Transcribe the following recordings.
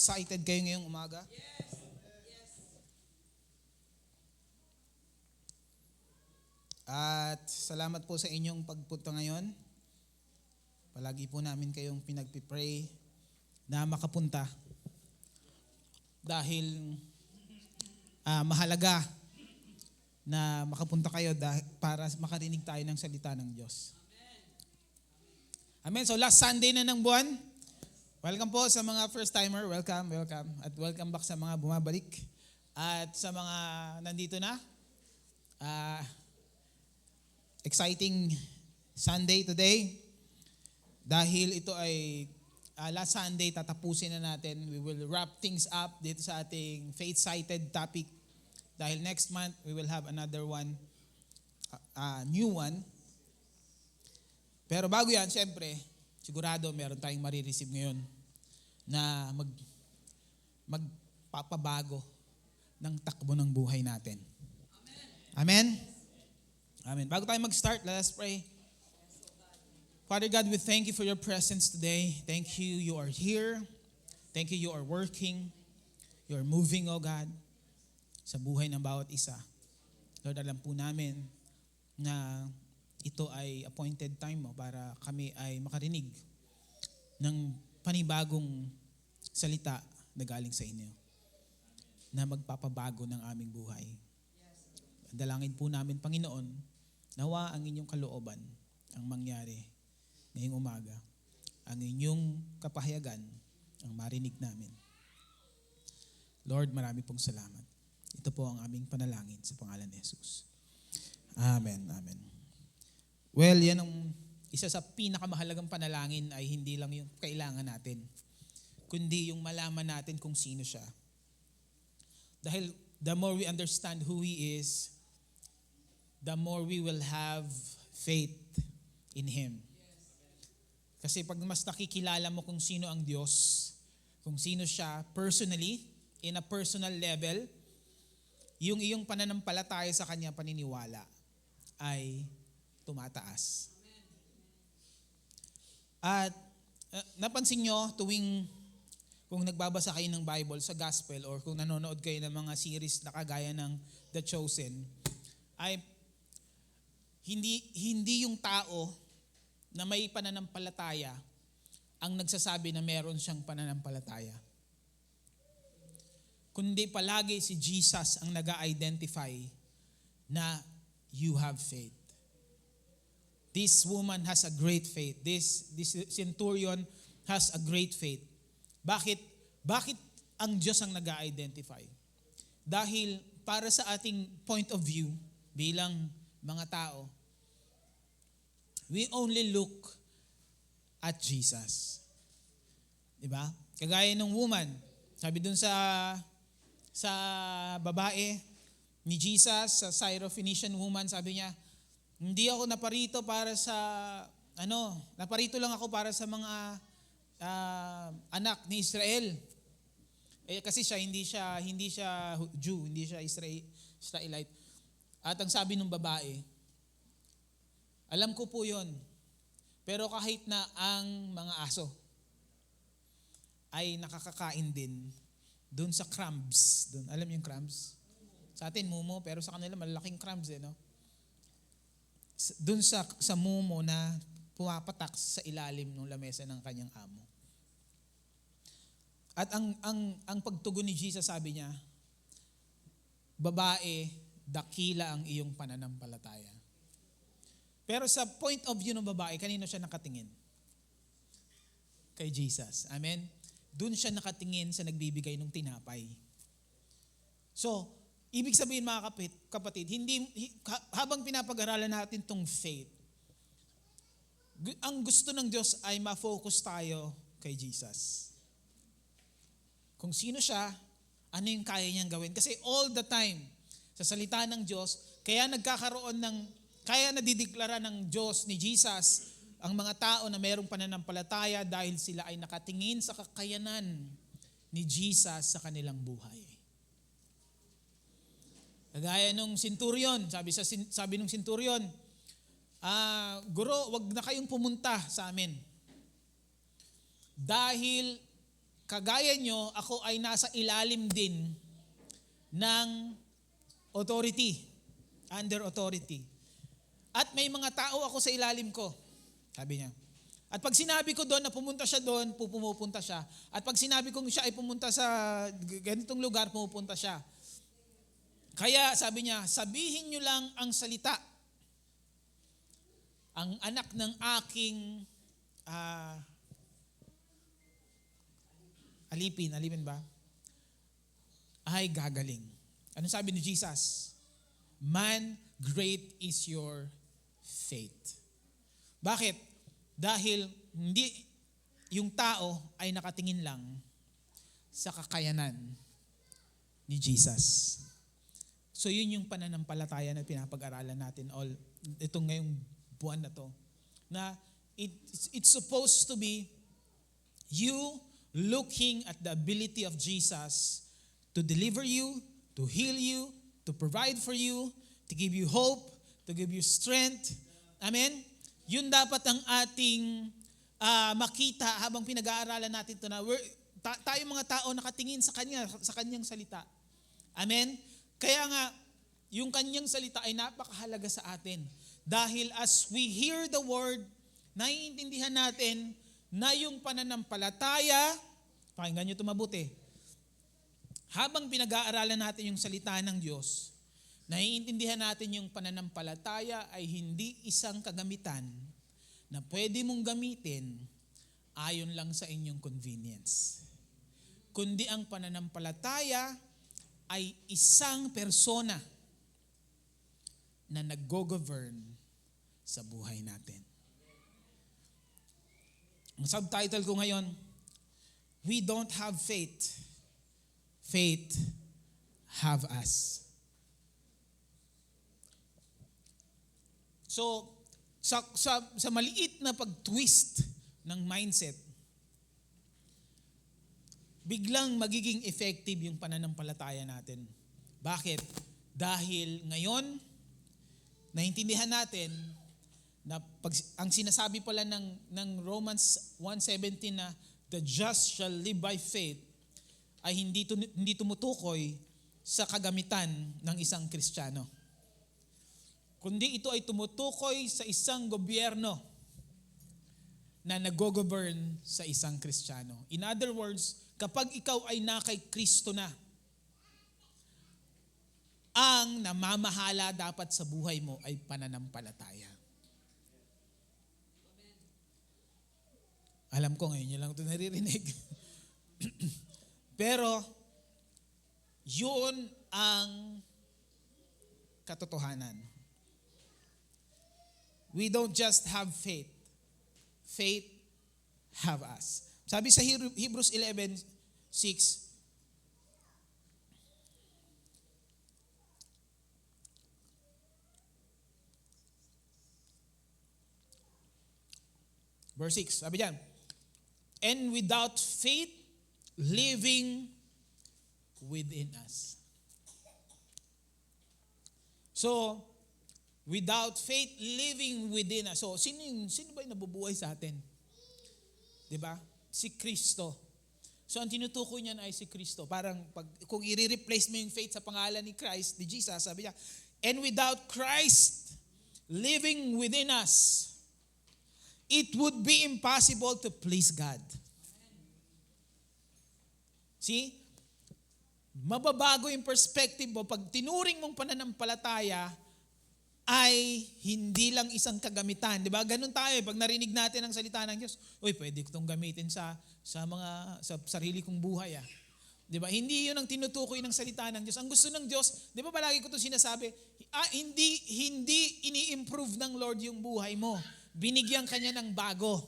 excited kayo ngayong umaga? At salamat po sa inyong pagpunta ngayon. Palagi po namin kayong pinagpipray na makapunta. Dahil mahalaga na makapunta kayo para makarinig tayo ng salita ng Diyos. Amen. So last Sunday na ng buwan. Welcome po sa mga first timer. Welcome. At welcome back sa mga bumabalik. At sa mga nandito na. Exciting Sunday today. Dahil ito ay last Sunday, tatapusin na natin. We will wrap things up dito sa ating faith-sighted topic. Dahil next month, we will have another one, new one. Pero bago yan, syempre, sigurado meron tayong marireceive ngayon na magpapabago ng takbo ng buhay natin. Amen? Amen. Bago tayo mag-start, let us pray. Father God, we thank you for your presence today. Thank you, you are here. Thank you, you are working. You are moving, oh God, sa buhay ng bawat isa. Lord, alam po namin na ito ay appointed time mo para kami ay makarinig ng panibagong salita na galing sa inyo na magpapabago ng aming buhay. Dalangin po namin, Panginoon, nawa ang inyong kalooban ang mangyari ngayong umaga. Ang inyong kapahayagan ang marinig namin. Lord, marami pong salamat. Ito po ang aming panalangin sa pangalan ni Jesus. Amen. Amen. Well, yan ang isa sa pinakamahalagang panalangin ay hindi lang yung kailangan natin, kundi yung malaman natin kung sino siya. Dahil the more we understand who He is, the more we will have faith in Him. Kasi pag mas nakikilala mo kung sino ang Diyos, kung sino siya personally, in a personal level, yung iyong pananampalataya sa Kanya, paniniwala, ay tumataas. At napansin nyo, kung nagbabasa kayo ng Bible sa Gospel or kung nanonood kayo ng mga series na kagaya ng The Chosen, ay hindi yung tao na may pananampalataya ang nagsasabi na meron siyang pananampalataya. Kundi palagi si Jesus ang nag-identify na you have faith. This woman has a great faith. This centurion has a great faith. Bakit ang Diyos ang nag-identify? Dahil para sa ating point of view bilang mga tao, we only look at Jesus. Diba? Kagaya ng woman, sabi dun sa babae ni Jesus, sa Syrophoenician woman, sabi niya, hindi ako naparito para sa, naparito lang ako para sa mga anak ni Israel. Kasi hindi siya Jew, hindi siya Israelite. At ang sabi ng babae, alam ko po yun, pero kahit na ang mga aso ay nakakakain din doon sa crumbs. Doon, alam niyo yung crumbs? Sa atin, mumo, pero sa kanila malalaking crumbs no? Doon sa mumo na pumapatak sa ilalim ng lamesa ng kanyang amo. At ang pagtugon ni Jesus, sabi niya, babae, dakila ang iyong pananampalataya. Pero sa point of view ng babae, kanino siya nakatingin? Kay Jesus. Amen? Doon siya nakatingin sa nagbibigay ng tinapay. So, ibig sabihin mga kapatid, habang pinapag-aralan natin tong faith, ang gusto ng Diyos ay ma-focus tayo kay Jesus. Kung sino siya, ano yung kaya niyang gawin. Kasi all the time, sa salita ng Diyos, kaya nadideklara ng Diyos ni Jesus ang mga tao na mayroong pananampalataya dahil sila ay nakatingin sa kakayanan ni Jesus sa kanilang buhay. Kagaya nung centurion, sabi nung centurion, Guro, wag na kayong pumunta sa amin. Dahil kagaya nyo, ako ay nasa ilalim din ng authority, under authority. At may mga tao ako sa ilalim ko, sabi niya. At pag sinabi ko doon na pumunta siya doon, pumupunta siya. At pag sinabi kong siya ay pumunta sa ganitong lugar, pumupunta siya. Kaya sabi niya, sabihin niyo lang ang salita. Ang anak ng aking alipin ba? Ay gagaling. Ano sabi ni Jesus? Man, great is your faith. Bakit? Dahil hindi yung tao ay nakatingin lang sa kakayanan ni Jesus. So yun yung pananampalataya na pinapag-aralan natin itong ngayong buwan na to. Na it's supposed to be you looking at the ability of Jesus to deliver you, to heal you, to provide for you, to give you hope, to give you strength. Amen? Yun dapat ang ating makita habang pinag-aaralan natin ito na tayo mga tao nakatingin sa Kanya, sa Kanyang salita. Amen? Kaya nga, yung Kanyang salita ay napakahalaga sa atin. Dahil as we hear the word, naiintindihan natin na yung pananampalataya, pakinggan nyo ito mabuti, habang pinag-aaralan natin yung salita ng Diyos, naiintindihan natin yung pananampalataya ay hindi isang kagamitan na pwede mong gamitin ayon lang sa inyong convenience. Kundi ang pananampalataya ay isang persona na nag-govern sa buhay natin. Ang subtitle ko ngayon, We don't have faith. Faith have us. So, sa maliit na pag-twist ng mindset, biglang magiging effective yung pananampalataya natin. Bakit? Dahil ngayon, naintindihan natin na ang sinasabi pala ng Romans 1:17 na the just shall live by faith ay hindi tumutukoy sa kagamitan ng isang Kristiyano. Kundi ito ay tumutukoy sa isang gobyerno na nag-govern sa isang Kristiyano. In other words, kapag ikaw ay na kay Kristo na, ang namamahala dapat sa buhay mo ay pananampalataya. Alam ko ngayon nyo lang ito naririnig. Pero, yun ang katotohanan. We don't just have faith. Faith have us. Sabi sa Hebrews 11:6, verse 6, sabi diyan, and without faith living within us. So, without faith living within us. So, sino ba yung nabubuhay sa atin? 'Di ba? Si Kristo. So, ang tinutukoy niyan ay si Kristo. Parang kung i-replace mo yung faith sa pangalan ni Christ, ni Jesus, sabi niya, and without Christ living within us, it would be impossible to please God. See? Mababago yung perspective mo pag tinuring mong pananampalataya ay hindi lang isang kagamitan. Di ba? Ganun tayo. Pag narinig natin ang salita ng Diyos, uy, pwede ko itong gamitin sa sarili kong buhay. Di ba? Hindi yun ang tinutukoy ng salita ng Diyos. Ang gusto ng Diyos, di ba palagi ko ito sinasabi, hindi ini-improve ng Lord yung buhay mo. Binigyan kanya ng bago.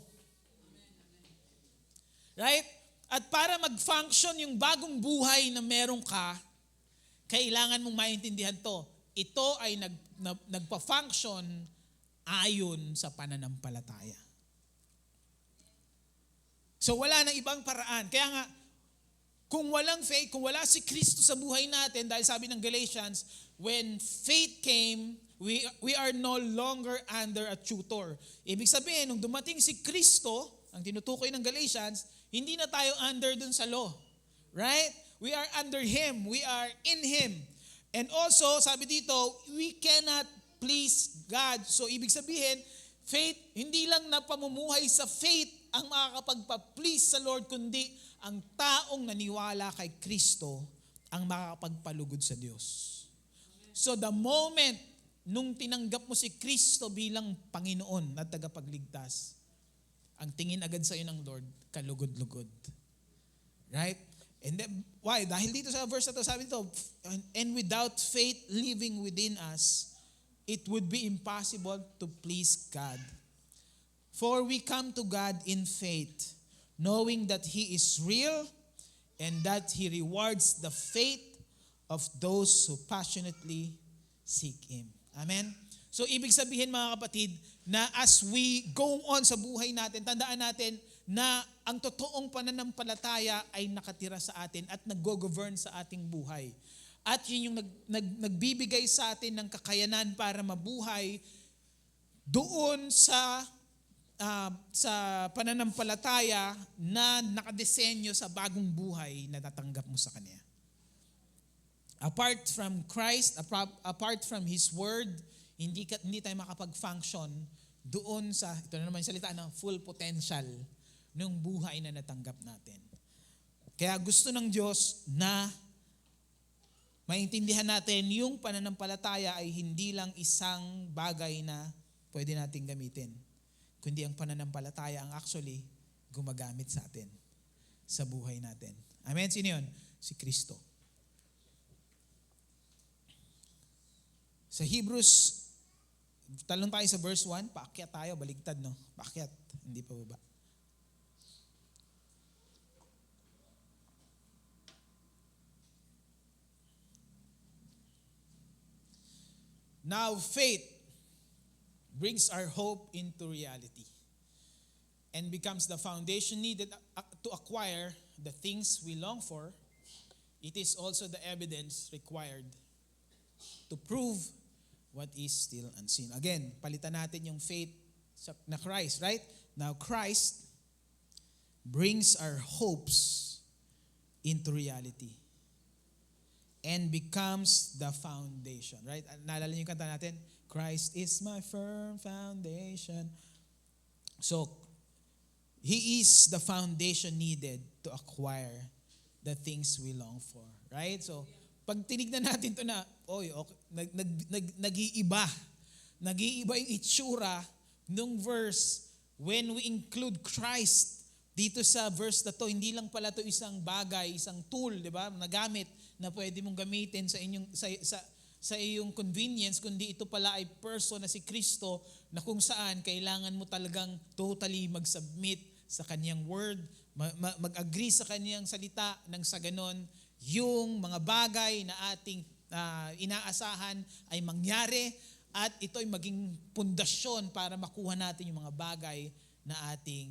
Right? At para mag-function yung bagong buhay na meron ka, kailangan mong maintindihan to. Ito ay nagpa-function ayon sa pananampalataya. So wala nang ibang paraan. Kaya nga, kung walang faith, kung wala si Kristo sa buhay natin, dahil sabi ng Galatians, when faith came, we are no longer under a tutor. Ibig sabihin, nung dumating si Kristo, ang tinutukoy ng Galatians, Hindi na tayo under dun sa law. Right? We are under Him. We are in Him. And also, sabi dito, we cannot please God. So, ibig sabihin, faith, hindi lang na pamumuhay sa faith ang makakapagpa-please sa Lord, kundi ang taong naniwala kay Kristo ang makakapagpalugod sa Diyos. So, the moment nung tinanggap mo si Kristo bilang Panginoon at tagapagligtas, ang tingin agad sa iyo ng Lord, kalugod-lugod. Right? And then, why? Dahil dito sa verse na to, sabi dito, and without faith living within us, it would be impossible to please God. For we come to God in faith, knowing that He is real and that He rewards the faith of those who passionately seek Him. Amen? So, ibig sabihin mga kapatid, na as we go on sa buhay natin, tandaan natin na ang totoong pananampalataya ay nakatira sa atin at nag-govern sa ating buhay. At yun yung nagbibigay sa atin ng kakayanan para mabuhay doon sa pananampalataya na nakadesenyo sa bagong buhay na natanggap mo sa Kanya. Apart from Christ, apart from His Word, hindi tayo makapag-function doon sa, ito na naman yung salita, full potential ng buhay na natanggap natin. Kaya gusto ng Diyos na maintindihan natin yung pananampalataya ay hindi lang isang bagay na pwede nating gamitin, kundi ang pananampalataya ang actually gumagamit sa atin sa buhay natin. Amen? Sino yun? Si Kristo. Sa Hebrews, talong tayo sa verse 1, paakyat tayo, baligtad, no? Paakyat, hindi pa baba. Now faith brings our hope into reality and becomes the foundation needed to acquire the things we long for. It is also the evidence required to prove what is still unseen. Again, palitan natin yung faith na Christ, right? Now Christ brings our hopes into reality and becomes the foundation, right? Naalala niyo yung kanta natin? Christ is my firm foundation. So, He is the foundation needed to acquire the things we long for, right? So, pag tinignan natin to na, okay, nag-iiba. Nag-iiba yung itsura nung verse when we include Christ dito sa verse na to. Hindi lang pala to isang bagay, isang tool, di ba? Nagamit na pwede mong gamitin sa iyong convenience, kundi ito pala ay person na si Kristo na kung saan kailangan mo talagang totally mag-submit sa Kanyang word, mag-agree sa Kanyang salita, nang sa ganon, yung mga bagay na ating inaasahan ay mangyari at ito ay maging pundasyon para makuha natin yung mga bagay na ating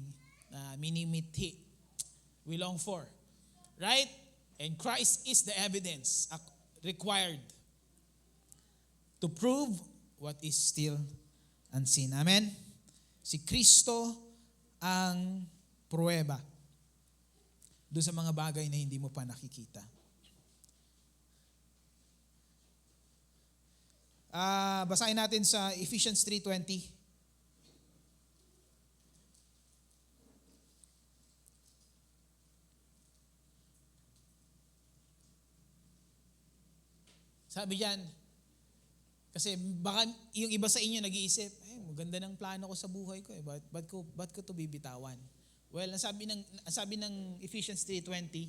minimithi. We long for. Right? And Christ is the evidence required to prove what is still unseen. Amen? Si Kristo ang pruweba doon sa mga bagay na hindi mo pa nakikita. Basahin natin sa Ephesians 3:20. Sabi diyan, kasi baka yung iba sa inyo nag-iisip, maganda ng plano ko sa buhay ko, ba't ko to bibitawan? Well, ang sabi ng Ephesians 3:20,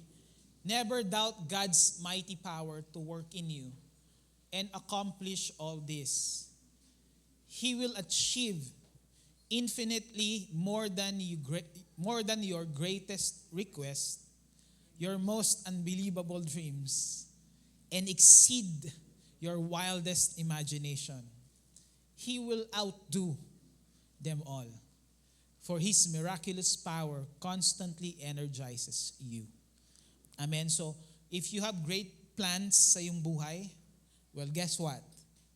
never doubt God's mighty power to work in you and accomplish all this. He will achieve infinitely more than your greatest request, your most unbelievable dreams, and exceed your wildest imagination. He will outdo them all. For His miraculous power constantly energizes you. Amen. So, if you have great plans sa iyong buhay, well, guess what?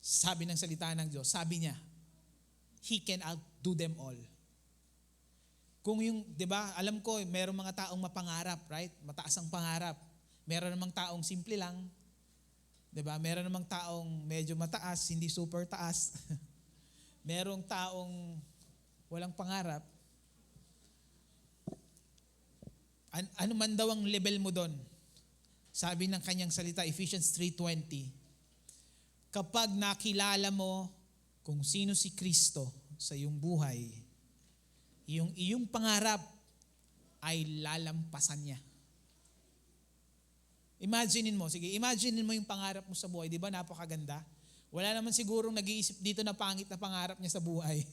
Sabi ng salita ng Diyos, sabi niya, He can outdo them all. kung yung, 'di ba? Alam ko, merong mga taong mapangarap, right? Mataas ang pangarap. Meron namang taong simple lang. 'Di ba? Meron namang taong medyo mataas, hindi super taas. Merong taong walang pangarap. Ano man daw ang level mo doon? Sabi ng kanyang salita, Ephesians 3:20, kapag nakilala mo kung sino si Kristo sa iyong buhay, yung iyong pangarap ay lalampasan niya. Imaginin mo yung pangarap mo sa buhay. Di ba napakaganda? Wala naman sigurong nag-iisip dito na pangit na pangarap niya sa buhay.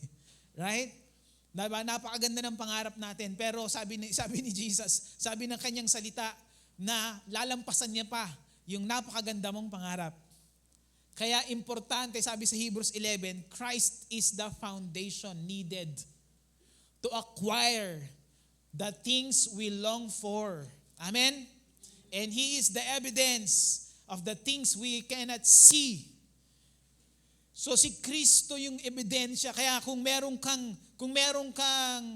Right? Diba? Napakaganda ng pangarap natin. Pero sabi ni Jesus, sabi ng kanyang salita na lalampasan niya pa yung napakaganda mong pangarap. Kaya importante, sabi sa Hebrews 11, Christ is the foundation needed to acquire the things we long for. Amen? And He is the evidence of the things we cannot see. So si Kristo yung ebidensya. Kaya kung meron kang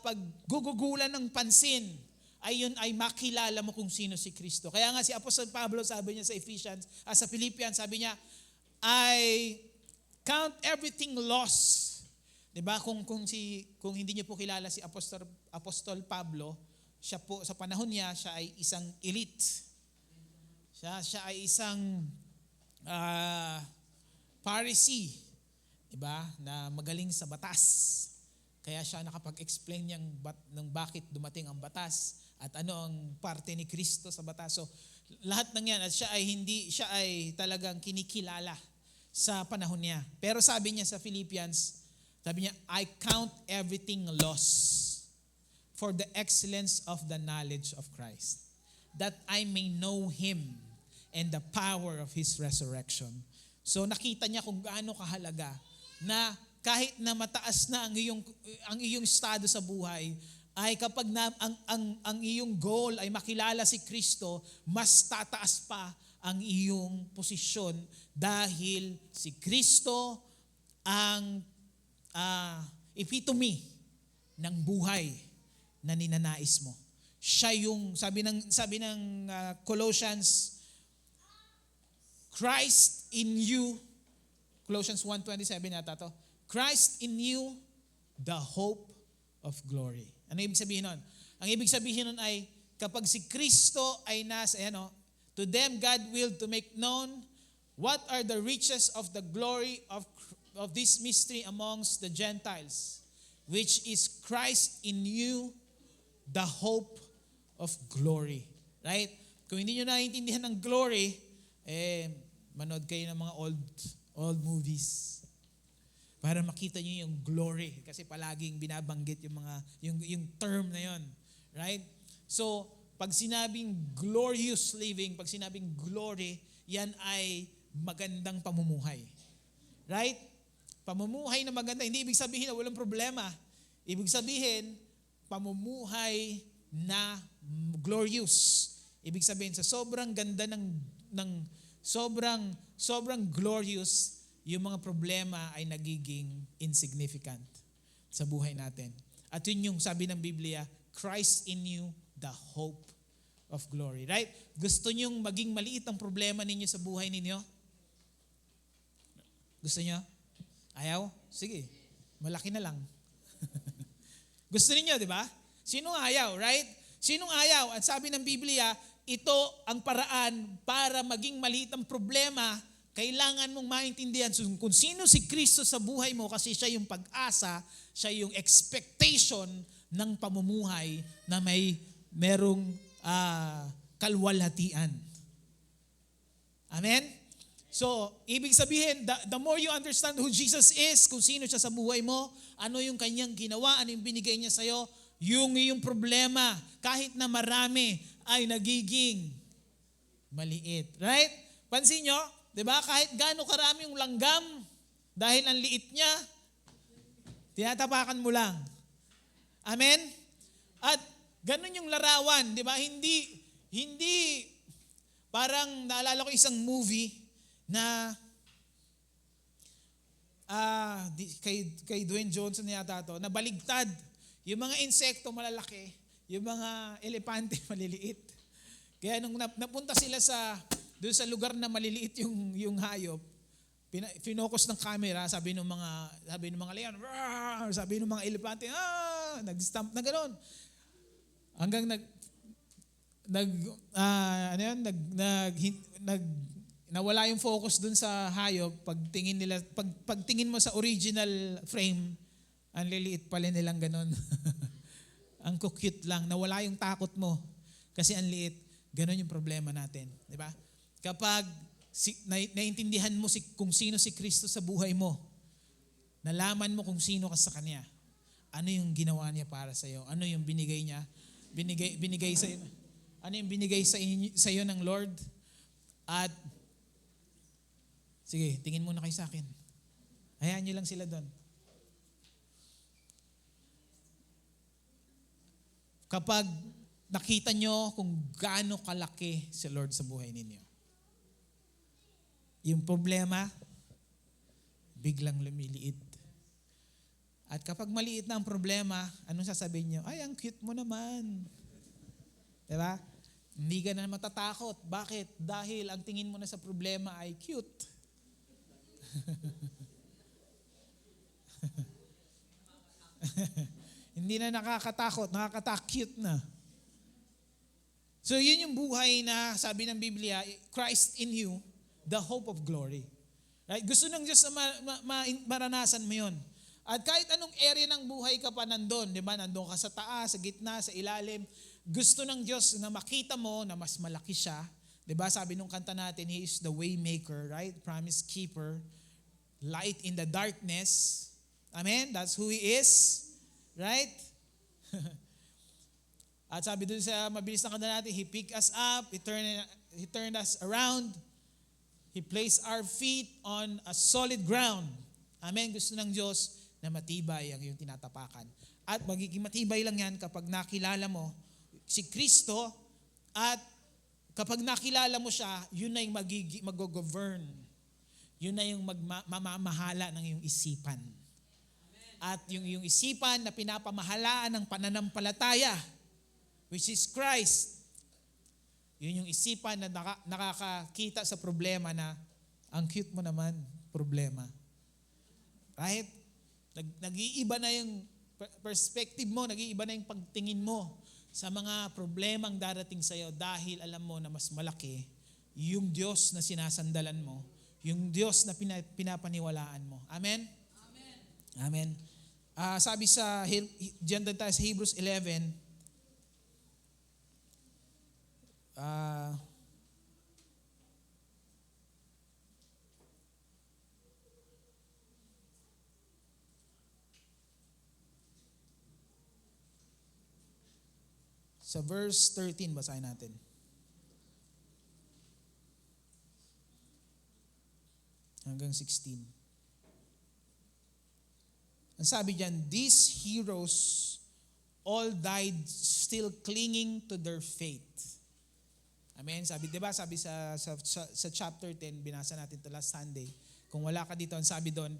paggugugulan ng pansin, ay yun ay makilala mo kung sino si Kristo. Kaya nga si Apostol Pablo, sabi niya sa Philippians, sabi niya, I count everything lost. 'Di ba? Kung hindi niyo po kilala si Apostol Pablo, siya po sa panahon niya, siya ay isang elite. Siya ay isang Pharisee, 'di ba? Na magaling sa batas. Kaya siya nakapag-explain ng bakit dumating ang batas at ano ang parte ni Kristo sa batas. So lahat ng 'yan at siya ay talagang kinikilala sa panahon niya. Pero sabi niya sa Philippians, sabi niya, I count everything lost for the excellence of the knowledge of Christ, that I may know Him and the power of His resurrection. So nakita niya kung gaano kahalaga na kahit na mataas na ang iyong estado sa buhay, ay kapag ang iyong goal ay makilala si Kristo, mas tataas pa ang iyong posisyon dahil si Kristo ang epitome ng buhay na ninanais mo. Siya yung sabi ng Colossians, Christ in you, Colossians 1:27 yata to. Christ in you, the hope of glory. Ano ibig sabihin nun? Ang ibig sabihin nun ay kapag si Kristo ay nasa, to them God willed to make known what are the riches of the glory of this mystery amongst the Gentiles, which is Christ in you, the hope of glory. Right? Kung hindi nyo naiintindihan ng glory, manood kayo ng mga old movies para makita nyo yung glory. Kasi palaging binabanggit yung term na yon. Right? So, pag sinabing glorious living, pag sinabing glory, yan ay magandang pamumuhay. Right? Pamumuhay na maganda, hindi ibig sabihin na walang problema. Ibig sabihin, pamumuhay na glorious. Ibig sabihin, sa sobrang ganda ng sobrang glorious, yung mga problema ay nagiging insignificant sa buhay natin. At yun yung sabi ng Biblia, Christ in you, the hope of glory. Right? Gusto nyong maging maliit ang problema ninyo sa buhay ninyo? Gusto nyo? Ayaw? Sige, malaki na lang. Gusto niyo, di ba? Sinong ayaw, right? Sinong ayaw? At sabi ng Biblia, ito ang paraan para maging maliit ang problema. Kailangan mong maintindihan kung sino si Kristo sa buhay mo kasi siya yung pag-asa, siya yung expectation ng pamumuhay na merong kalwalhatian. Amen? So, ibig sabihin, the more you understand who Jesus is, kung sino siya sa buhay mo, ano yung kanyang ginawa, ano yung binigay niya sa'yo, yung iyong problema, kahit na marami, ay nagiging maliit. Right? Pansin nyo, di ba? Kahit gaano karami yung langgam, dahil ang liit niya, tinatapakan mo lang. Amen? At ganun yung larawan, di ba? Hindi, parang naalala ko isang movie, na kay Dwayne Johnson yata to, na baligtad. Yung mga insekto malalaki, yung mga elepante maliliit. Kaya nung napunta sila doon sa lugar na maliliit yung hayop, finocus ng camera, sabi ng mga leon, "Rawr!" Sabi ng mga elepante, nag-stamp na gano'n. Hanggang nawala yung focus dun sa hayop. Pagtingin mo sa original frame, ang liliit pala nilang ganon. Ang cute lang, nawala yung takot mo kasi ang liit. Ganon yung problema natin, di ba? Kapag naintindihan mo kung sino si Kristo sa buhay mo, nalaman mo kung sino ka sa Kanya, ano yung ginawa niya para sa iyo, ano yung binigay niya, binigay sa iyo, ano yung binigay sa iyo ng Lord. At sige, tingin muna kayo sa akin. Hayaan niyo lang sila doon. Kapag nakita nyo kung gaano kalaki si Lord sa buhay ninyo, yung problema, biglang lumiliit. At kapag maliit na ang problema, anong sasabihin nyo? Ay, ang cute mo naman. Diba? Hindi ka na matatakot. Bakit? Dahil ang tingin mo na sa problema ay cute. Hindi na nakakatakot, nakakatakute na. So yun yung buhay na sabi ng Biblia, Christ in you, the hope of glory. Right? Gusto ng Diyos na maranasan mo yun. At kahit anong area ng buhay ka pa nandun, di ba? Nandun ka sa taas, sa gitna, sa ilalim. Gusto ng Diyos na makita mo na mas malaki siya. Di ba? Sabi nung kanta natin, He is the way maker, right? Promise keeper, light in the darkness. Amen? That's who He is. Right? At sabi dun sa mabilis na kanta natin, He picked us up, He turned us around, He placed our feet on a solid ground. Amen? Gusto ng Diyos na matibay ang iyong tinatapakan. At magiging matibay lang yan kapag nakilala mo si Kristo, at kapag nakilala mo siya, yun na yung mag-govern. Yun na yung mamamahala ng iyong isipan. At yung isipan na pinapamahalaan ng pananampalataya, which is Christ, yun yung isipan na nakakakita sa problema na ang cute mo naman, problema. Right? Nag-iiba na yung perspective mo, nag-iiba na yung pagtingin mo sa mga problemang darating sa iyo dahil alam mo na mas malaki yung Diyos na sinasandalan mo, yung Diyos na pinapaniwalaan mo. Amen? Amen. Sabi diyan tayo sa Hebrews 11, sa verse 13, basahin natin. Hanggang 16. Ang sabi diyan, these heroes all died still clinging to their faith. Amen? Sabi, di ba? Sabi sa chapter 10, binasa natin ito last Sunday. Kung wala ka dito, ang sabi doon,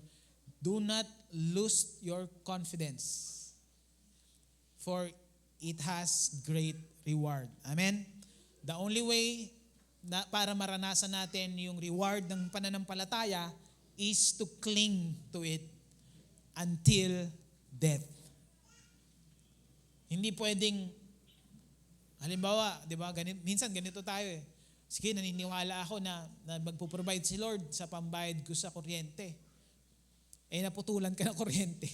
do not lose your confidence, for it has great reward. Amen? The only way para maranasan natin yung reward ng pananampalataya is to cling to it until death. Hindi pwedeng, halimbawa, di ba, minsan ganito tayo eh. Sige, naniniwala ako na magpo-provide si Lord sa pambayad ko sa kuryente. Naputulan ka ng kuryente.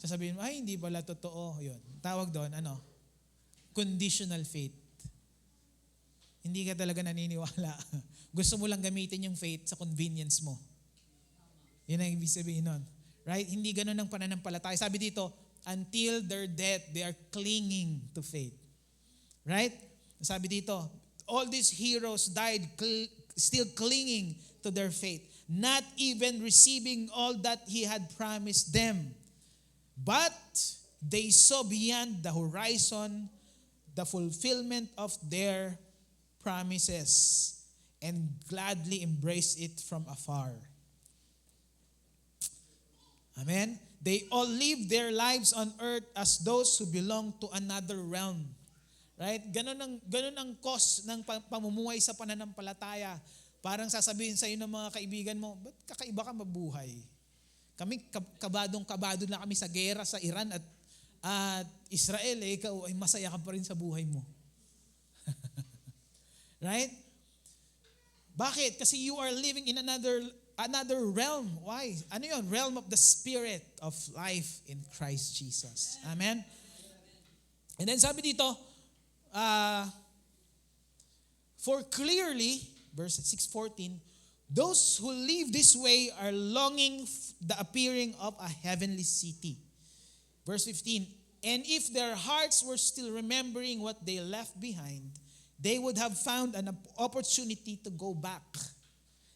Sasabihin mo, ay, hindi pala totoo. Yun. Tawag doon, conditional faith. Hindi ka talaga naniniwala. Gusto mo lang gamitin yung faith sa convenience mo. Yun ang ibig sabihin nun. Right? Hindi ganun ang pananampalataya. Sabi dito, until their death, they are clinging to faith. Right? Sabi dito, all these heroes died still clinging to their faith, not even receiving all that He had promised them. But they saw beyond the horizon the fulfillment of their promises and gladly embraced it from afar. Amen? They all live their lives on earth as those who belong to another realm. Right? Ganun ang cost ng pamumuhay sa pananampalataya. Parang sasabihin sa iyo ng mga kaibigan mo, ba't kakaiba ka mabuhay? Kami kabadong-kabado na kami sa gera sa Iran at Israel, ikaw ay masaya ka pa rin sa buhay mo. Right? Bakit? Kasi you are living in another realm. Why? Ano yun? Realm of the spirit of life in Christ Jesus. Amen? And then sabi dito, for clearly, verse 6:14, those who live this way are longing the appearing of a heavenly city. Verse 15, and if their hearts were still remembering what they left behind, they would have found an opportunity to go back.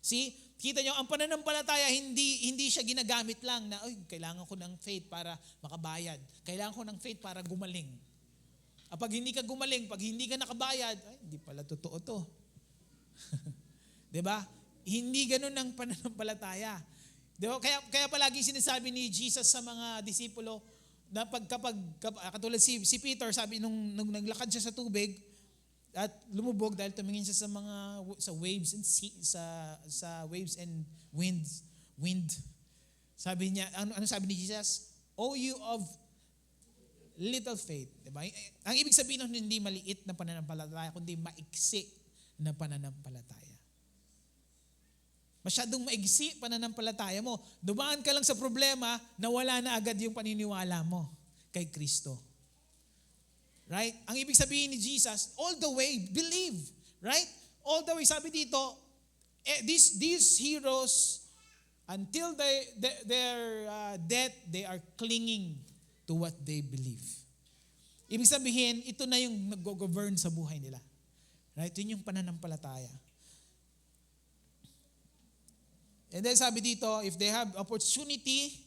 See, kita nyo, ang pananampalataya, hindi siya ginagamit lang na, kailangan ko ng faith para makabayad. Kailangan ko ng faith para gumaling. Pag hindi ka gumaling, pag hindi ka nakabayad, hindi pala totoo to. Diba? Hindi ganun ang pananampalataya. Diba? Kaya palagi sinasabi ni Jesus sa mga disipulo, na katulad si Peter, sabi nung naglakad siya sa tubig, at lumubog dahil tumingin siya sa waves and sea, sa waves and wind. Sabi niya, ano sabi ni Jesus? O you of little faith. Diba? Ang ibig sabihin nun, hindi maliit na pananampalataya, kundi maiksi na pananampalataya. Masyadong maiksi pananampalataya mo. Dumaan ka lang sa problema na wala na agad yung paniniwala mo kay Kristo. Right? Ang ibig sabihin ni Jesus, all the way, believe. Right? All the way, sabi dito, these heroes, until their death, they are clinging to what they believe. Ibig sabihin, ito na yung nag-govern sa buhay nila. Right? Yun yung pananampalataya. And then sabi dito, if they have opportunity,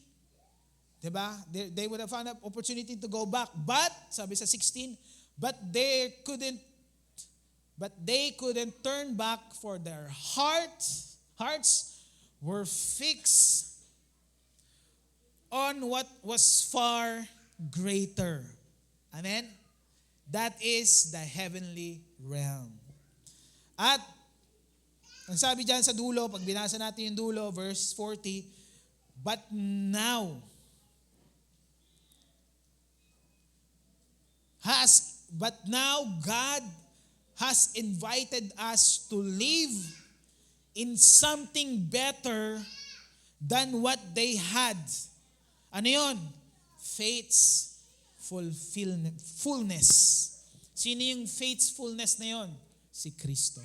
diba? They would have found an opportunity to go back. But, sabi sa 16, but they couldn't turn back, for their hearts were fixed on what was far greater. Amen? That is the heavenly realm. At, ang sabi dyan sa dulo, pag binasa natin yung dulo, verse 40, but now God has invited us to live in something better than what they had. Ano yun? Faith's fullness. Sino yung faith's fullness na yun? Si Kristo.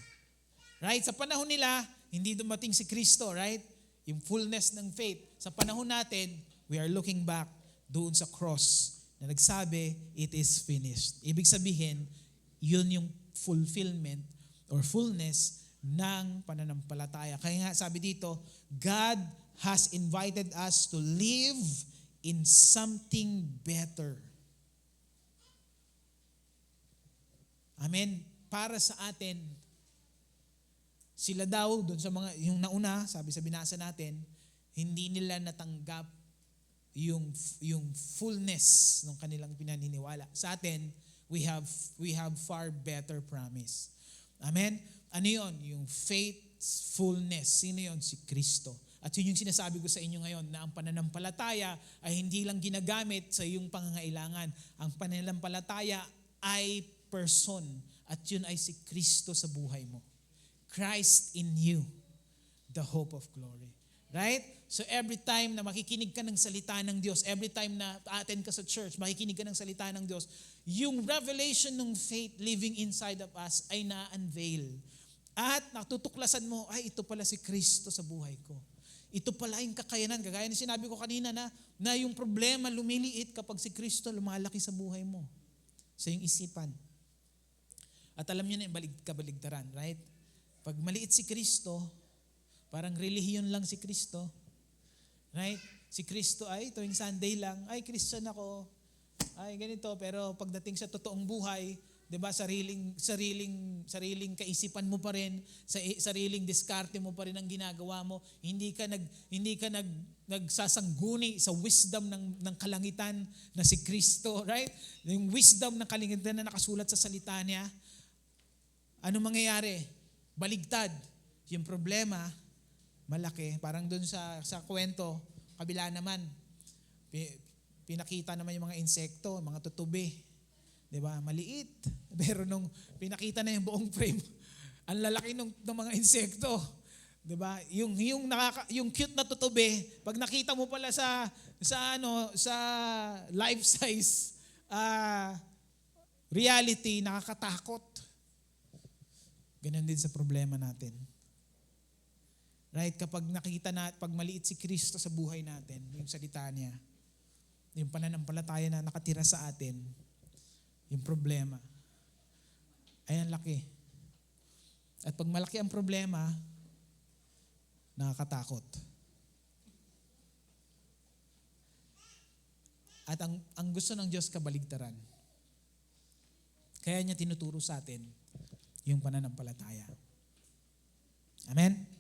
Right? Sa panahon nila, hindi dumating si Kristo, right? Yung fullness ng faith. Sa panahon natin, we are looking back doon sa cross na nagsabi, it is finished. Ibig sabihin, yun yung fulfillment or fullness ng pananampalataya. Kaya nga sabi dito, God has invited us to live in something better. Amen? Para sa atin, sila daw, doon sa mga, yung nauna, sabi sa binasa natin, hindi nila natanggap yung fullness ng kanilang pinaniniwala. Sa atin, we have far better promise. Amen? Ano yun? Yung faithfulness. Sino yun? Si Kristo. At yun yung sinasabi ko sa inyo ngayon, na ang pananampalataya ay hindi lang ginagamit sa iyong pangangailangan. Ang pananampalataya ay person. At yun ay si Kristo sa buhay mo. Christ in you, the hope of glory. Right? So every time na makikinig ka ng salita ng Diyos, every time na attend ka sa church, makikinig ka ng salita ng Diyos, yung revelation ng faith living inside of us ay na-unveil. At natutuklasan mo, ay ito pala si Kristo sa buhay ko. Ito pala yung kakayanan. Kagaya na sinabi ko kanina na yung problema lumiliit kapag si Kristo lumalaki sa buhay mo. Sa iyong isipan. At alam niyo na yung kabaligtaran, right? Pag maliit si Kristo, parang relihiyon lang si Kristo. Right? Si Kristo ay tuwing Sunday lang, ay Christian ako, ay ganito, pero pagdating sa totoong buhay, 'di ba? Sariling kaisipan mo pa rin, sariling diskarte mo pa rin ang ginagawa mo. Hindi ka nagsasangguni sa wisdom ng kalangitan na si Kristo, right? Yung wisdom ng kalangitan na nakasulat sa salita niya. Ano mangyayari? Baligtad. Yung problema, malaki. Parang dun sa kwento, kabila naman. Pinakita naman yung mga insekto, mga tutubi. 'Di ba? Maliit. Pero nung pinakita na yung buong frame, ang lalaki ng mga insekto. 'Di ba? Yung cute na tutubi, pag nakita mo pala sa life size reality, nakakatakot. Ganun din sa problema natin. Right? Kapag nakita pag maliit si Kristo sa buhay natin, yung salita niya, yung pananampalataya na nakatira sa atin, yung problema, ay ang laki. At pag malaki ang problema, nakakatakot. At ang gusto ng Diyos kabaligtaran. Kaya niya tinuturo sa atin yung pananampalataya. Amen?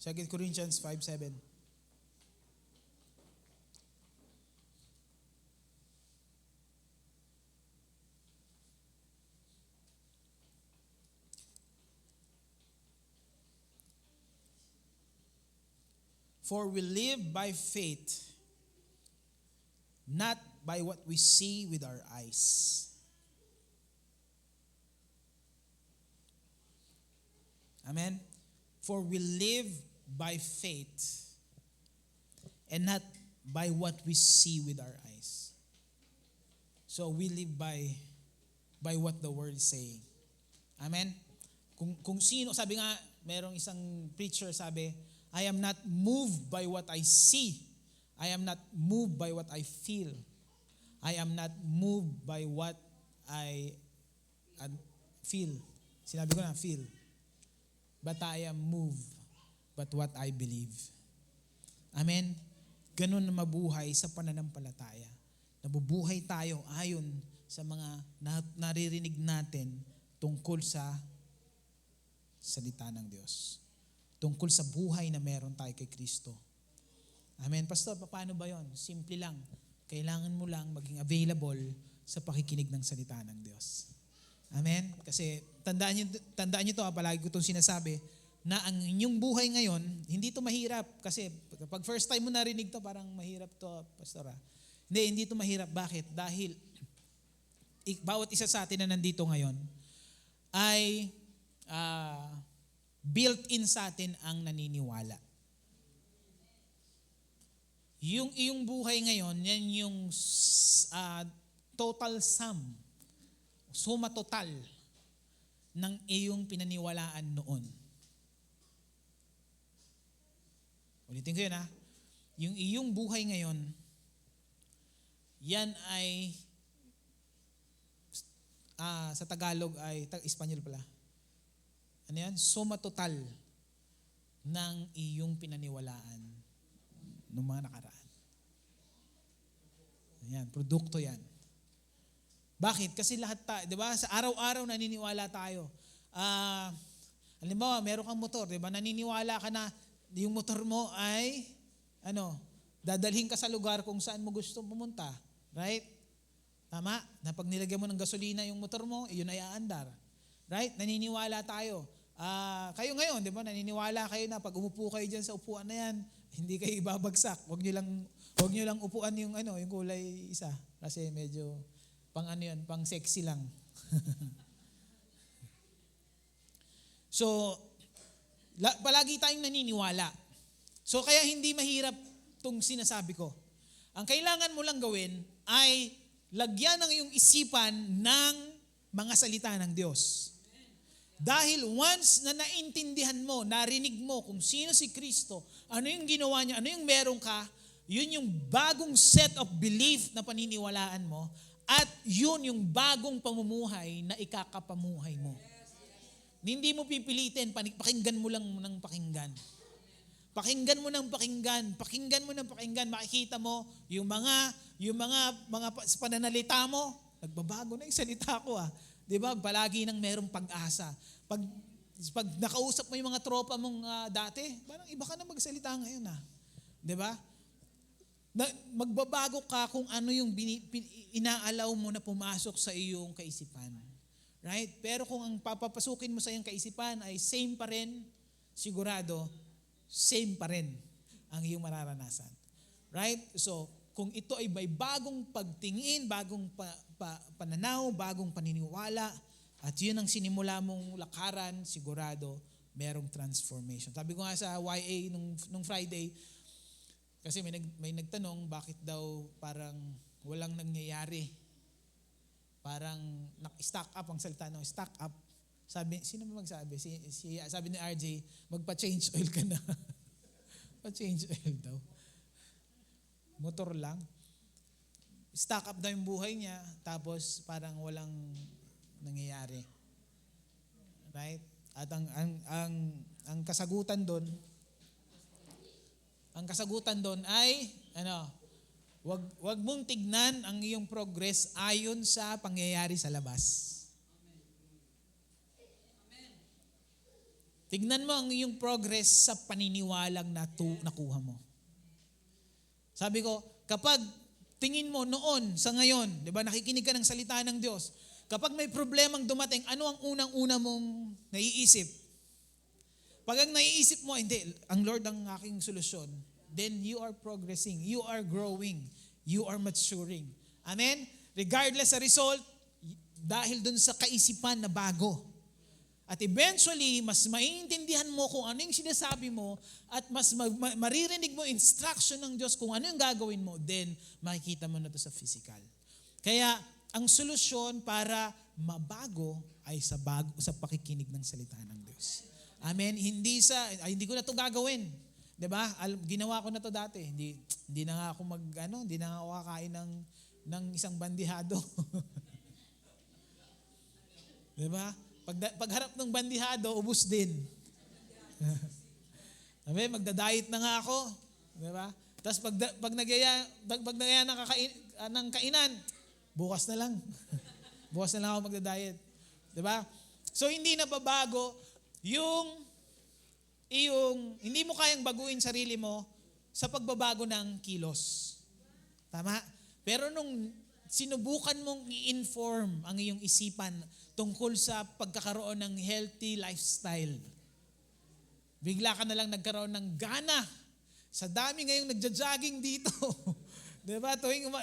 2 Corinthians 5:7. For we live by faith, not by what we see with our eyes. Amen? For we live by faith and not by what we see with our eyes. So we live by what the word is saying. Amen? Kung sino, sabi nga, merong isang preacher sabi, I am not moved by what I see. I am not moved by what I feel. I am not moved by what I feel. Sinabi ko na, feel. But I am moved by what I believe. Amen? Ganun na mabuhay sa pananampalataya. Nabubuhay tayo ayon sa mga naririnig natin tungkol sa salita ng Diyos. Tungkol sa buhay na meron tayo kay Kristo. Amen. Pastor, paano ba yon? Simple lang. Kailangan mo lang maging available sa pakikinig ng salita ng Diyos. Amen? Kasi tandaan niyo to, palagi ko itong sinasabi, na ang inyong buhay ngayon, hindi to mahirap. Kasi pag first time mo narinig to, parang mahirap to, Pastor. Hindi to mahirap. Bakit? Dahil bawat isa sa atin na nandito ngayon ay built-in sa atin ang naniniwala. Yung iyong buhay ngayon, yan yung total suma total ng iyong pinaniwalaan noon. Ulitin ko yun ha. Yung iyong buhay ngayon, yan ay, sa Tagalog ay, Espanyol pala. Ano yan? Suma total ng iyong pinaniwalaan noong mga nakaraan. Ayan, produkto yan. Bakit? Kasi lahat tayo, di ba? Sa araw-araw naniniwala tayo. Halimbawa, meron kang motor, di ba? Naniniwala ka na yung motor mo ay, dadalhin ka sa lugar kung saan mo gusto pumunta. Right? Tama? Na pag nilagyan mo ng gasolina yung motor mo, yun ay aandar. Right? Naniniwala tayo. Kayo ngayon, di ba? Naniniwala kayo na pag umupo kayo dyan sa upuan na yan, hindi kayo ibabagsak. Huwag nyo lang upuan yung kulay isa. Kasi medyo pang sexy lang. So, palagi tayong naniniwala. So, kaya hindi mahirap itong sinasabi ko. Ang kailangan mo lang gawin ay lagyan ng iyong isipan ng mga salita ng Diyos. Dahil once na naintindihan mo, narinig mo kung sino si Kristo, ano yung ginawa niya, ano yung meron ka, Yun yung bagong set of belief na paniniwalaan mo at yun yung bagong pamumuhay na ikakapamuhay mo. Hindi mo pipilitin, pakinggan mo lang ng pakinggan. Pakinggan mo ng pakinggan, makikita mo yung mga pananalita mo, nagbabago na yung salita ko 'Di ba? Palagi nang merong pag-asa. Pag nakausap mo yung mga tropa mong dati, parang iba ka na magsalita ngayon 'Di ba? Magbabago ka kung ano yung inaalaw mo na pumasok sa iyong kaisipan. Right? Pero kung ang papapasukin mo sa iyong kaisipan ay same pa rin, sigurado, same pa rin ang iyong mararanasan. Right? So, kung ito ay may bagong pagtingin, bagong pananaw, bagong paniniwala, at yun ang sinimula mong lakaran, sigurado, merong transformation. Sabi ko nga sa YA nung Friday, kasi may nagtanong, bakit daw parang walang nangyayari? Parang stock up ang salita ng stock up. Sabi, sino ba magsabi? Sabi ni RJ, magpa-change oil ka na. Pa-change oil daw. Motor lang. Stock up daw yung buhay niya, tapos parang walang nangyayari. Right? At ang kasagutan doon, ay wag mong tignan ang iyong progress ayon sa pangyayari sa labas. Tignan mo ang iyong progress sa paniniwalang nakuha mo. Sabi ko, kapag tingin mo noon sa ngayon, 'di ba, nakikinig ka ng salita ng Diyos, kapag may problemang dumating, ano ang unang-una mong naiisip? Pag ang naiisip mo, hindi, ang Lord ang aking solusyon, then you are progressing, you are growing, you are maturing. Amen? Regardless sa result, dahil dun sa kaisipan na bago. At eventually, mas maiintindihan mo kung ano yung sinasabi mo at mas maririnig mo instruction ng Diyos kung ano yung gagawin mo, then makikita mo na to sa physical. Kaya, ang solusyon para mabago ay sa pakikinig ng salita ng Diyos. Amen? Hindi ko na to gagawin. 'Di ba? Ginawa ko na to dati. Hindi na nga ako hindi na nga ako kakain ng isang bandihado. 'Di ba? Pagharap ng bandihado, ubos din. Sabi, magda-diet na nga ako. Di ba? Tapos pag nagyaya ng kainan, bukas na lang. Bukas na lang ako magda-diet. Di ba? So, hindi na babago yung hindi mo kayang baguhin sarili mo sa pagbabago ng kilos. Tama? Pero nung sinubukan mong i-inform ang iyong isipan tungkol sa pagkakaroon ng healthy lifestyle, bigla ka na lang nagkaroon ng gana. Sa dami ngayong nagja-jogging dito. Diba? Tuwing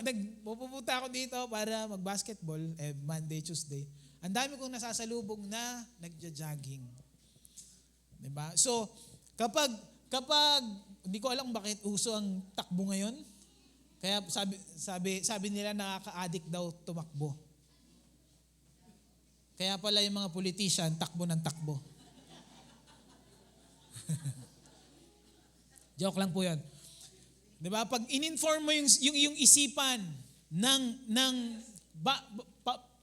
pupunta ako dito para mag-basketball, Monday, Tuesday. Ang dami kong nasasalubong na nagja-jogging. Diba? So, kapag hindi ko alam bakit uso ang takbo ngayon. Kaya sabi nila nakaka-addict daw tumakbo. Kaya pala yung mga politician, takbo ng takbo. Joke lang po 'yan. 'Di ba? Pag in-inform mo yung iyong isipan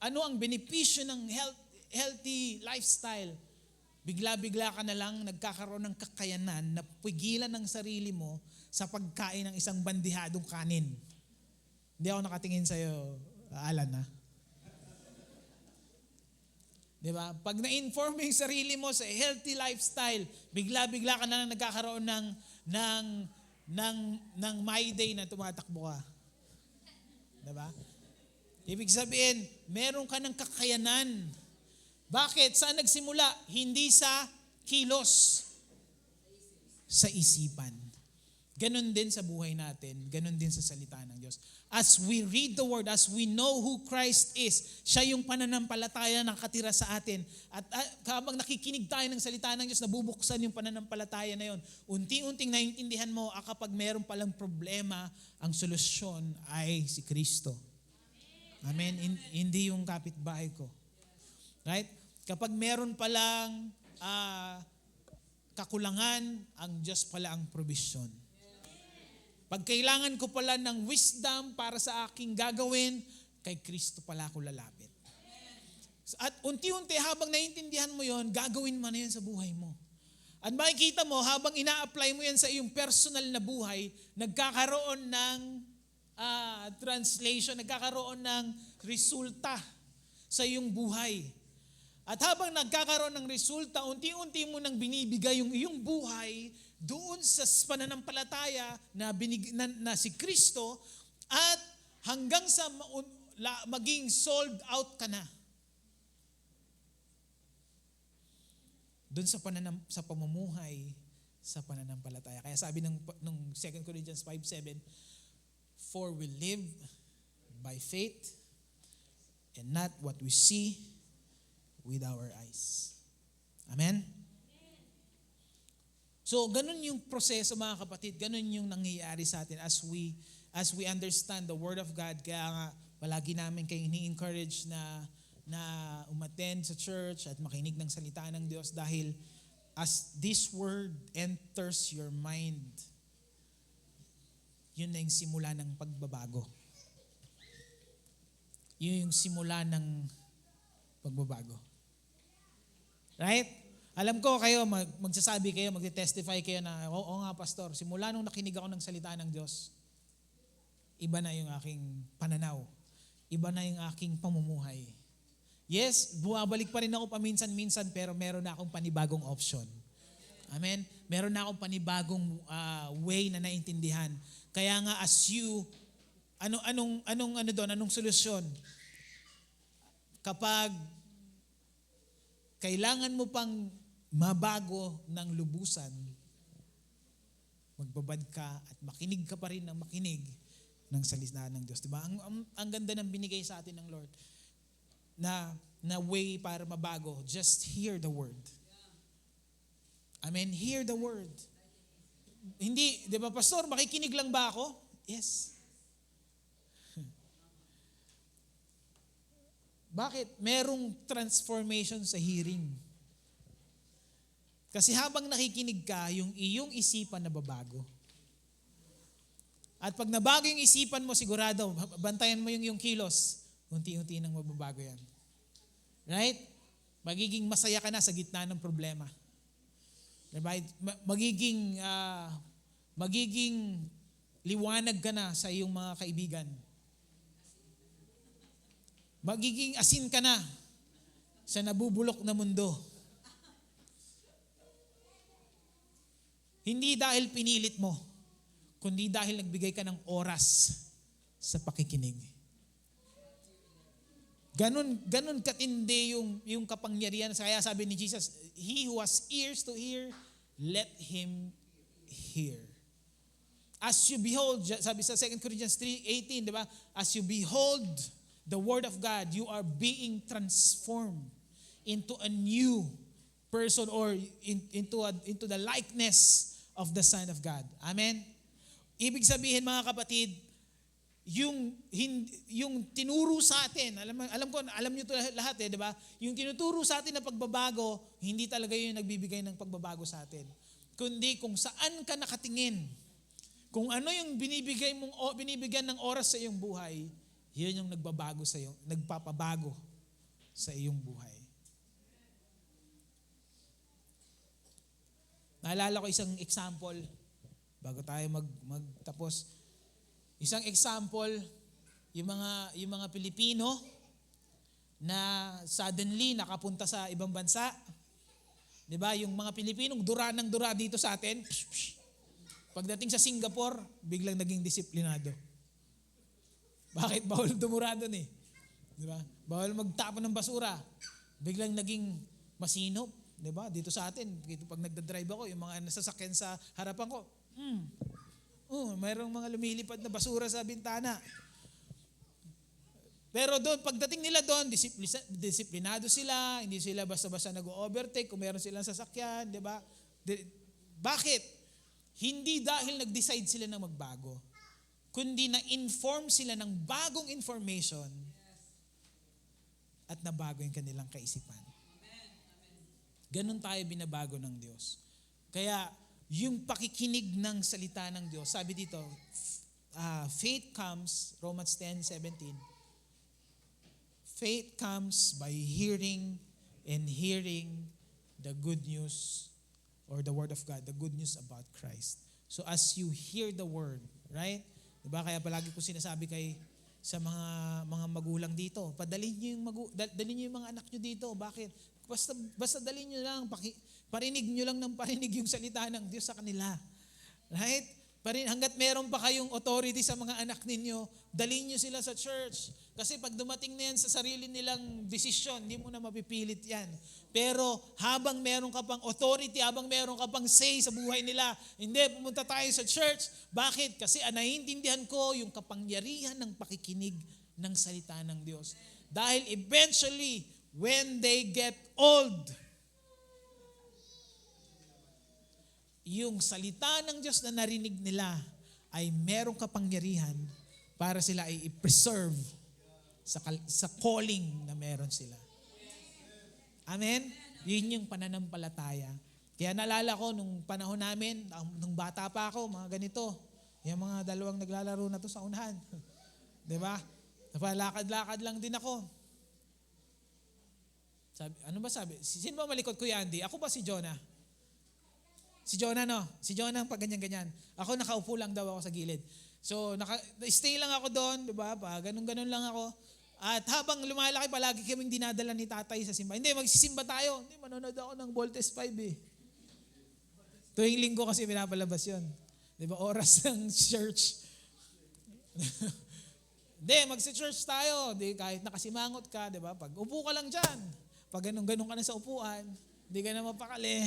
ano ang benepisyo ng healthy lifestyle, bigla-bigla ka na lang nagkakaroon ng kakayanan na pigilan ng sarili mo sa pagkain ng isang bandihadong kanin. Hindi ako nakatingin sa iyo, Alan, ha? Di ba? Pag na-inform mo yung sarili mo sa healthy lifestyle, bigla-bigla ka na lang nagkakaroon ng my day na tumatakbo ka. Di ba? Ibig sabihin, meron ka ng kakayanan. Bakit? Saan nagsimula? Hindi sa kilos. Sa isipan. Ganon din sa buhay natin. Ganon din sa salita ng Diyos. As we read the Word, as we know who Christ is, siya yung pananampalataya na nakatira sa atin. At habang nakikinig tayo ng salita ng Diyos, nabubuksan yung pananampalataya na yun. Unti-unting naiintindihan mo, kapag meron palang problema, ang solusyon ay si Kristo. Amen? Hindi yung kapitbahay ko. Right? Kapag meron palang kakulangan, ang Diyos pala ang provision. Pag kailangan ko pala ng wisdom para sa aking gagawin, kay Kristo pala ako lalapit. At unti-unti habang naiintindihan mo yon, gagawin mo na yun sa buhay mo. At makikita mo, habang ina-apply mo yan sa iyong personal na buhay, nagkakaroon ng translation, nagkakaroon ng resulta sa iyong buhay. At habang nagkakaroon ng resulta, unti-unti mo nang binibigay yung iyong buhay doon sa pananampalataya na si Kristo, at hanggang sa maging sold out ka na. Doon sa pamumuhay, sa pananampalataya. Kaya sabi ng 2 Corinthians 5:7, "For we live by faith and not what we see with our eyes." Amen? So, ganun yung proseso, mga kapatid. Ganun yung nangyayari sa atin as we understand the Word of God. Kaya nga, palagi namin kayo ini-encourage na umattend sa church at makinig ng salita ng Diyos, dahil as this Word enters your mind, yun na yung simula ng pagbabago. Yun yung simula ng pagbabago. Right? Alam ko kayo, magsasabi kayo, magte-testify kayo na, oo nga pastor, simula nung nakinig ako ng salita ng Diyos, iba na yung aking pananaw. Iba na yung aking pamumuhay. Yes, bumabalik pa rin ako paminsan-minsan, pero meron na akong panibagong option. Amen? Meron na akong panibagong way na naintindihan. Kaya nga anong solusyon? Kapag kailangan mo pang mabago ng lubusan, magbabad ka at makinig ka pa rin ng makinig ng salita ng Diyos. Diba? Ang ganda ng binigay sa atin ng Lord na way para mabago. Just hear the word. Amen? Hear the word. Hindi, di ba, pastor, makikinig lang ba ako? Yes. Bakit? Merong transformation sa hearing. Kasi habang nakikinig ka, yung iyong isipan nababago. At pag nabago yung isipan mo, sigurado, bantayan mo yung kilos, unti-unti nang mababago yan. Right? Magiging masaya ka na sa gitna ng problema. Right? Magiging liwanag ka na sa iyong mga kaibigan. Magiging asin ka na sa nabubulok na mundo. Hindi dahil pinilit mo, kundi dahil nagbigay ka ng oras sa pakikinig. Ganun katindi yung kapangyarihan. Kaya sabi ni Jesus, he who has ears to hear, let him hear. As you behold, sabi sa 2 Corinthians 3:18, di ba? As you behold the Word of God, you are being transformed into a new person, or into the likeness of the Son of God. Amen? Ibig sabihin, mga kapatid, yung tinuro sa atin, alam niyo to lahat, di ba? Yung tinuturo sa atin na pagbabago, hindi talaga yun nagbibigay ng pagbabago sa atin. Kundi kung saan ka nakatingin, kung ano yung binibigyan ng oras sa iyong buhay, yun yung nagpapabago sa iyong buhay. Naalala ko isang example bago tayo magtapos. Isang example, yung mga Pilipino na suddenly nakapunta sa ibang bansa. 'Di ba? Yung mga Pilipinong dura dito sa atin. Pagdating sa Singapore, biglang naging disiplinado. Bakit? Bawal dumura doon eh. 'Di ba? Bawal magtapon ng basura. Biglang naging masinop. Diba? Dito sa atin, pag nagdadrive ako, yung mga nasasakyan sa harapan ko, mayroong mga lumilipad na basura sa bintana. Pero doon, pagdating nila doon, disiplinado sila, hindi sila basta-basta nag-overtake kung meron silang sasakyan, di ba? Bakit? Hindi dahil nag-decide sila na magbago, kundi na-inform sila ng bagong information at nabago yung kanilang kaisipan. Ganon tayo binabago ng Diyos. Kaya yung pakikinig ng salita ng Diyos. Sabi dito, faith comes, Romans 10:17. Faith comes by hearing and hearing the good news or the word of God, the good news about Christ. So as you hear the word, right? Diba? Kaya palagi ko sinasabi sa mga magulang dito, dalhin niyo yung mga anak niyo dito. Bakit? Basta dalhin niyo lang, parinig niyo lang ng parinig yung salita ng Diyos sa kanila. Right? Hanggat meron pa kayong authority sa mga anak ninyo, dalhin niyo sila sa church. Kasi pag dumating na yan sa sarili nilang desisyon, hindi mo na mapipilit yan. Pero habang meron ka pang authority, habang meron ka pang say sa buhay nila, hindi, pumunta tayo sa church. Bakit? Kasi naiintindihan ko yung kapangyarihan ng pakikinig ng salita ng Diyos. Dahil eventually, when they get old, yung salita ng Diyos na narinig nila ay merong kapangyarihan para sila ay i-preserve sa calling na meron sila. Amen? Yun yung pananampalataya. Kaya naalala ko nung panahon namin, nung bata pa ako, mga ganito, yung mga dalawang naglalaro na to sa unahan. Diba? Napalakad-lakad lang din ako. Sabi, ano ba sabi? Sino ba malikot, Kuya Andy? Ako ba si Jonah? Si Jonah, no? Si Jonah ang pag ganyan-ganyan. Ako nakaupo lang daw ako sa gilid. So, stay lang ako doon, di ba? Ganun-ganun lang ako. At habang lumalaki, palagi kaming dinadala ni tatay sa simba. Hindi, magsisimba tayo. Hindi, manonood ako ng Voltes 5 eh. Tuwing linggo kasi pinapalabas yun. Di ba? Oras ng church. Hindi, magsi-church tayo. Di, kahit nakasimangot ka, di ba? Pag upo ka lang dyan. Pag ganun-ganun ka na sa upuan, hindi ka na mapakali.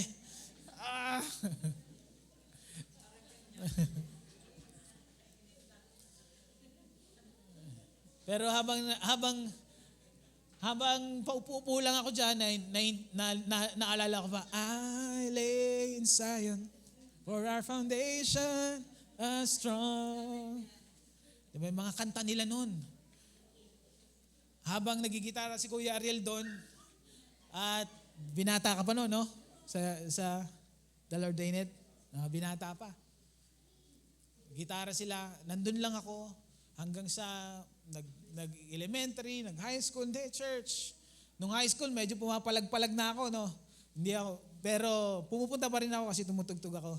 Pero habang paupo-upo lang ako diyan, naalala ko pa, I lay in Zion for our foundation strong. Diba yung mga kanta nila noon? Habang nagigitara si Kuya Ariel doon, at binata ka pa noon, no? Sa The Lord Dainit, binata pa. Gitara sila, nandun lang ako hanggang sa nag-elementary, nag-high school, hindi, church. Nung high school, medyo pumapalag-palag na ako, no? Hindi ako, pero pumupunta pa rin ako kasi tumutugtog ako.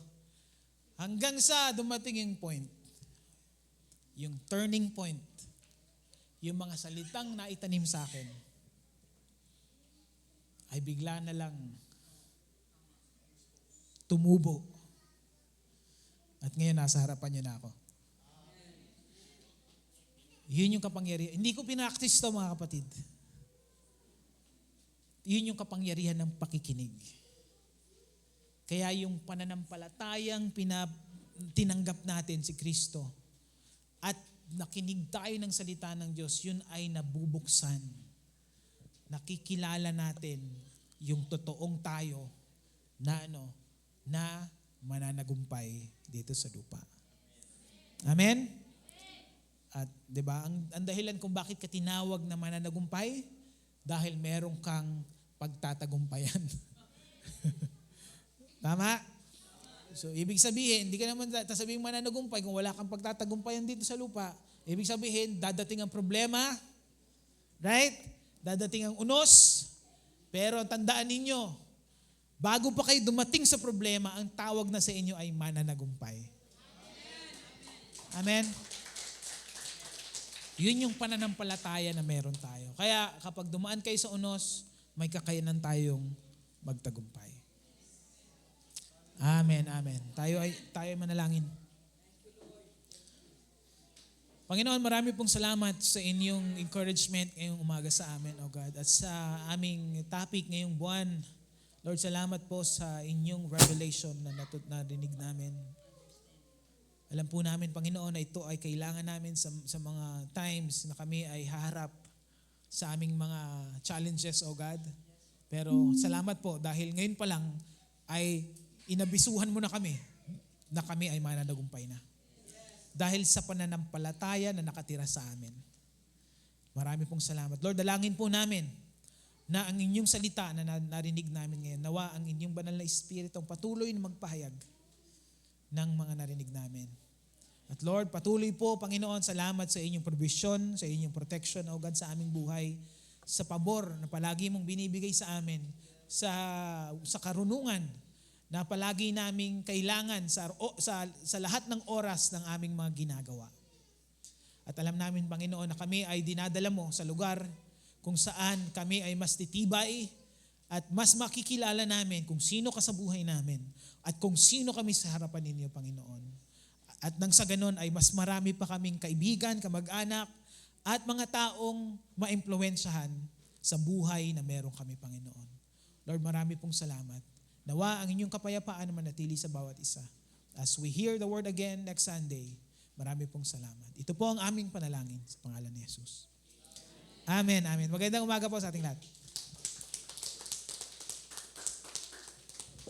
Hanggang sa dumating yung point, yung turning point, yung mga salitang naitanim sa akin, ay bigla na lang tumubo. At ngayon, nasa harapan niyo na ako. Yun yung kapangyarihan. Hindi ko pinaktis ito, mga kapatid. Yun yung kapangyarihan ng pakikinig. Kaya yung pananampalatayang tinanggap natin si Kristo at nakinig tayo ng salita ng Diyos, yun ay nabubuksan. Nakikilala natin yung totoong tayo na mananagumpay dito sa lupa. Amen? At 'di ba, ang dahilan kung bakit ka tinawag na mananagumpay, dahil meron kang pagtatagumpayan. Tama? So, ibig sabihin, hindi ka naman sasabihin mananagumpay kung wala kang pagtatagumpayan dito sa lupa. Ibig sabihin, dadating ang problema, right? Dadating ang unos, pero tandaan ninyo, bago pa kayo dumating sa problema, ang tawag na sa inyo ay mananagumpay. Amen? Yun yung pananampalataya na meron tayo. Kaya kapag dumaan kayo sa unos, may kakayanan tayong magtagumpay. Amen, amen. Tayo ay manalangin. Panginoon, marami pong salamat sa inyong encouragement ngayong umaga sa amin, O God. At sa aming topic ngayong buwan, Lord, salamat po sa inyong revelation na narinig namin. Alam po namin, Panginoon, na ito ay kailangan namin sa mga times na kami ay haharap sa aming mga challenges, O God. Pero salamat po dahil ngayon pa lang ay inabisuhan mo na kami ay mananagumpay na. Dahil sa pananampalataya na nakatira sa amin. Marami pong salamat. Lord, dalangin po namin na ang inyong salita na narinig namin ngayon, nawa ang inyong banal na Espiritu ang patuloy na magpahayag ng mga narinig namin. At Lord, patuloy po, Panginoon, salamat sa inyong provision, sa inyong protection, O God, sa aming buhay, sa pabor na palagi mong binibigay sa amin, sa karunungan na palagi naming kailangan sa lahat ng oras ng aming mga ginagawa. At alam namin, Panginoon, na kami ay dinadala mo sa lugar kung saan kami ay mas titibay at mas makikilala namin kung sino ka sa buhay namin at kung sino kami sa harapan ninyo, Panginoon. At nang sa ganon ay mas marami pa kaming kaibigan, kamag-anak at mga taong maimpluwensyahan sa buhay na meron kami, Panginoon. Lord, marami pong salamat. Nawa ang inyong kapayapaan na manatili sa bawat isa. As we hear the word again next Sunday, marami pong salamat. Ito po ang aming panalangin sa pangalan ni Jesus. Amen, amen. Magandang umaga po sa ating lahat.